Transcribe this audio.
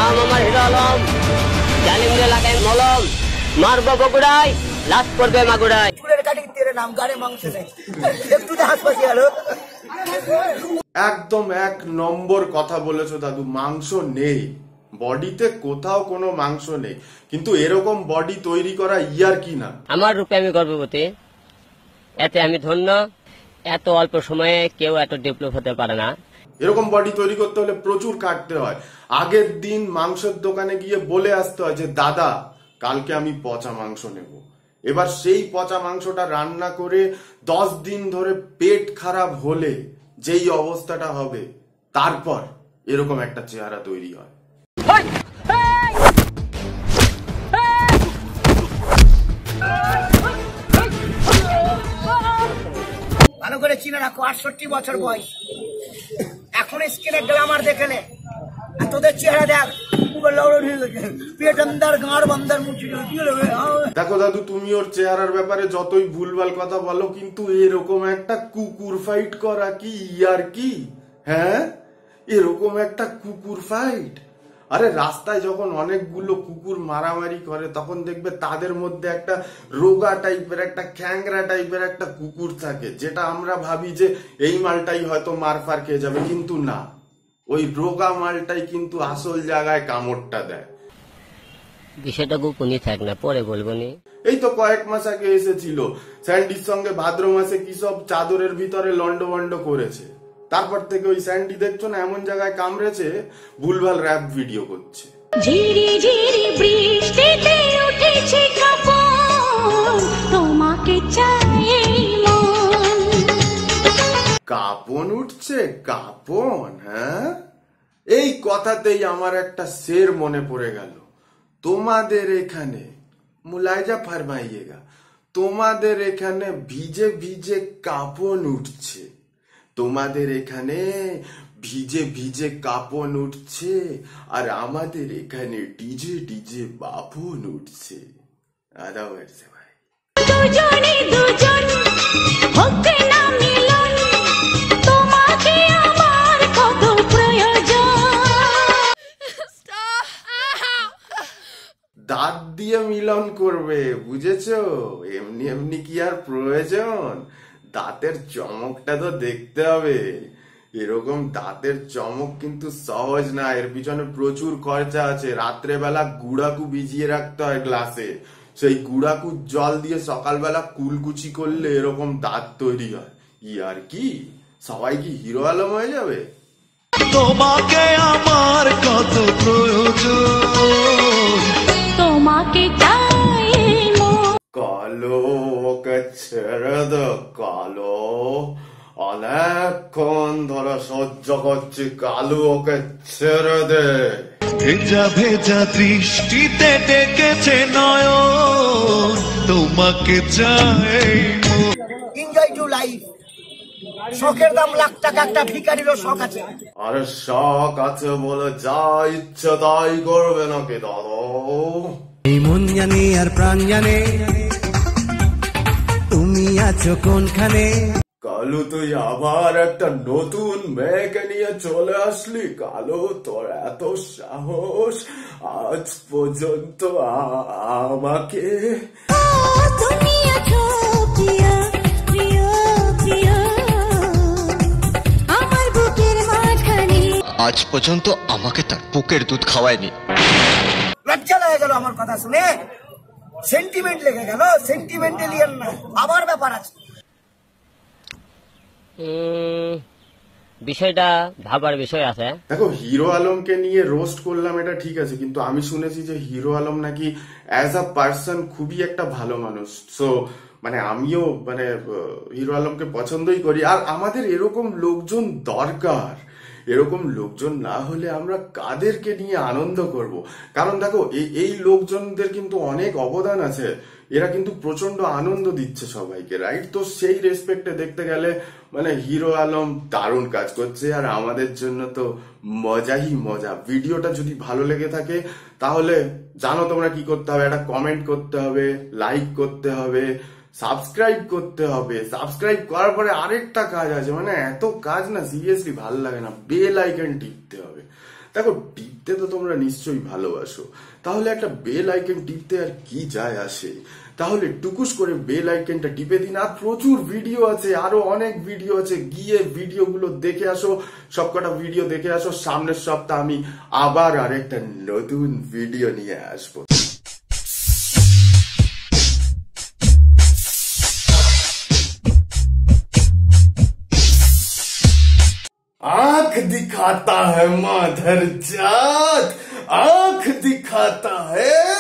নাম আমার হিরো আলম, জালিমরে লাগাই মলম, মারবো বগুড়ায়, লাশ পড়বে মাগুড়ায়। চুলের কাটিং তেরে নাম গাড়ে মাংস নেই, একটু হাসপাতাল গেল। একদম 1 নম্বর কথা বলেছো দাদু, মাংস নেই বডিতে, কোথাও কোনো মাংস নেই, কিন্তু এরকম বডি তৈরি করা ইয়ার কি না। আমার রূপে আমি গর্ভবতী, এতে আমি ধন্য। এত অল্প সময়ে কেউ এত ডেভেলপ হতে পারে না। এরকম বডি তৈরি করতে হলে প্রচুর কাটতে হয়। আগের দিন মাংসের দোকানে গিয়ে বলে আসতে হয় যে দাদা কালকে আমি পচা মাংস নেব। এবার সেই পচা মাংসটা রান্না করে 10 দিন ধরে পেট খারাপ হলে যেই অবস্থাটা হবে, তারপর এরকম একটা চেহারা তৈরি হয়। ভালো করে চিনে রাখো, 68 বছর বয়স, এখন স্ক্রিনের গ্লামার দেখেলে তোদের চেহারা দেখ, দেখো দাদু, তুমি ওর চেহারার ব্যাপারে যতই ভুলভাল কথা বলো, কিন্তু এরকম একটা কুকুর ফাইট করা কি ইয়ার কি? হ্যাঁ, এরকম একটা কুকুর ফাইট। আরে রাস্তায় যখন অনেকগুলো কুকুর মারামারি করে তখন দেখবে তাদের মধ্যে একটা রোগা টাইপের, একটা খ্যাংরা টাইপের একটা কুকুর থাকে, যেটা আমরা ভাবি যে এই মালটাই হয়তো মারফার খেয়ে যাবে, কিন্তু না, ওই রোগা মালটাই কিন্তু আসল জায়গায় কামড়টা দেয়। বিষয়টা গোপনই থাক না, পরে বলবো নি। এই তো কয়েক মাস আগে এসেছিল, স্যান্ডির সঙ্গে ভাদ্র মাসে কি সব চাদরের ভিতরে লন্ডভন্ড করেছে। তারপর থেকে ওই স্যান্ডি দেখছো না এমন জায়গায় কামড়েছে, ভুলভাল র্যাপ ভিডিও করছে। ঝিরি ঝিরি বৃষ্টিতে উঠেছে কাপন, তোমাকে চাই মন। কাপন উঠছে, কাপন? হ্যাঁ, এই কথাতেই আমার একটা শের মনে পড়ে গেল। তোমাদের এখানে মুলায়জা ফরমাইয়েগা, তোমাদের এখানে ভিজে ভিজে কাপন উঠছে, তোমাদের এখানে ভিজে ভিজে কাপন উঠছে, আর আমাদের এখানে ডিজে ডিজে বাপন উঠছে। আদা বলছে ভাই, দুজনে দুজন হোক না মিলন, তোমাকে আমার কত প্রয়োজন। দাঁত দিয়ে মিলন করবে, বুঝেছো? এমনি এমনি কি আর প্রয়োজন? দাঁতের চমকটা তো দেখতে হবে। এরকম দাঁতের চমক কিন্তু সহজ না, এর পিছনে প্রচুর খরচা আছে। রাত্রেবেলা গুড়াকু ভিজিয়ে রাখতে হয় গ্লাসে, সেই গুড়াকু জল দিয়ে সকালবেলা কুলকুচি করলে এরকম দাঁত তৈরি হয়। ইয়ার কি, সবাই কি হিরো আলম হয়ে যাবে? তোমাকে আমার কত প্রয়োজন, তোমাকে চাই মন। কালো ওকে ছেড়ে দে, কালো, অনেকক্ষণ ধরে সহ্য করছি, কালো ওকে ছেড়ে দে। ভেজা ভেজা দৃষ্টিতে ডেকেছে নয়ন, তোমাকে চাই মন। এনজয় টু লাইফ, শখের দাম লাখ টাকা, একটা ভিখারিরও শখ আছে। আরে শখ আছে বলে যা ইচ্ছে তাই করবে নাকি দাদা? এই মন জানে আর প্রাণ জানে তুমি আছো কোনখানে। কালু, তুই আবার একটা নতুন মেয়েকে নিয়ে চলে আসলি। কালু, তোর এত সাহস, আজ পর্যন্ত আমাকে তুমি আছো প্রিয় প্রিয় প্রিয়, আমার বুকের মাঝখানে। আজ পর্যন্ত আমাকে তার বুকের দুধ খাওয়ায়নি। লজ্জা লেগে গেল আমার কথা শুনে, সেন্টিমেন্ট লেগে গেল। সেন্টিমেন্টালিয়ান না, আবার ব্যাপার আছে। বিষয়টা ভাবার বিষয় আছে। দেখো, হিরো আলমকে নিয়ে রোস্ট করলাম, এটা ঠিক আছে, কিন্তু আমি শুনেছি যে হিরো আলম নাকি অ্যাজ আ পার্সন খুবই একটা ভালো মানুষ। সো মানে আমিও মানে হিরো আলমকে পছন্দই করি, আর আমাদের এরকম লোকজন দরকার। এরকম লোকজন না হলে আমরা কাদেরকে নিয়ে আনন্দ করব? কারণ দেখো, এই লোকজনদের কিন্তু অনেক অবদান আছে, এরা কিন্তু প্রচন্ড আনন্দ দিচ্ছে সবাইকে, রাইট? তো সেই রেসপেক্টে দেখতে গেলে মানে হিরো আলম দারুণ কাজ করছে, আর আমাদের জন্য তো মজাই মজা। ভিডিওটা যদি ভালো লেগে থাকে তাহলে জানো তোমরা কি করতে হবে, একটা কমেন্ট করতে হবে, লাইক করতে হবে, সাবস্ক্রাইব করতে হবে। সাবস্ক্রাইব করার পরে আরেকটা কাজ আছে, মানে এত কাজ না, সিরিয়াসলি ভালো লাগে না, বেল আইকন টিপতে হবে। দেখো, টিপতে তো তোমরা নিশ্চয়ই ভালোবাসো, তাহলে একটা বেল আইকন টিপতে আর কি যায় আসে? তাহলে টুকুস করে বেল আইকনটা টিপে দিন। আর প্রচুর ভিডিও আছে, আরো অনেক ভিডিও আছে, গিয়ে ভিডিওগুলো দেখে আসো, সবকটা ভিডিও দেখে আসো। সামনের সপ্তাহ আমি আবার আরেকটা নতুন ভিডিও নিয়ে আসবো। आंख दिखाता है माधर जात, आंख दिखाता है